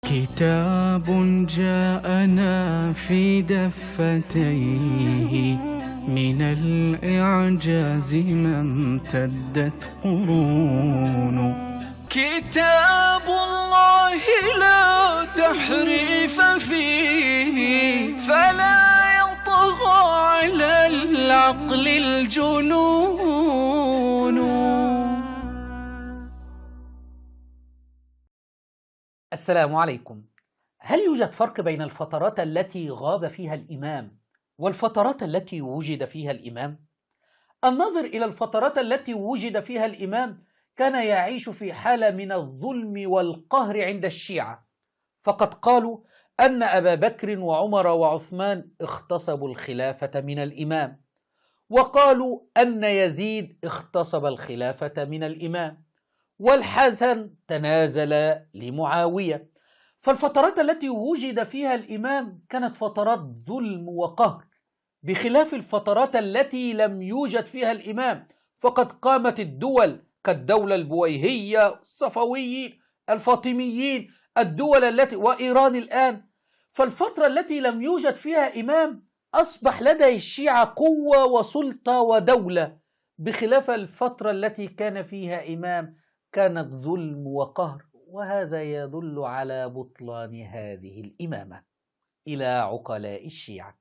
كتاب جاءنا في دفتيه من الإعجاز ما امتدت قرون. كتاب الله لا تحريف فيه، فلا يطغى على العقل الجنون. السلام عليكم. هل يوجد فرق بين الفترات التي غاب فيها الإمام والفترات التي وجد فيها الإمام؟ النظر إلى الفترات التي وجد فيها الإمام كان يعيش في حالة من الظلم والقهر عند الشيعة، فقد قالوا أن أبا بكر وعمر وعثمان اغتصبوا الخلافة من الإمام، وقالوا أن يزيد اغتصب الخلافة من الإمام، والحسن تنازل لمعاوية. فالفترات التي وجد فيها الإمام كانت فترات ظلم وقهر، بخلاف الفترات التي لم يوجد فيها الإمام، فقد قامت الدول كالدولة البويهية، الصفويين، الفاطميين، الدول التي وإيران الآن. فالفترة التي لم يوجد فيها إمام أصبح لدى الشيعة قوة وسلطة ودولة، بخلاف الفترة التي كان فيها إمام كانت ظلم وقهر، وهذا يدل على بطلان هذه الإمامة. إلى عقلاء الشيعة.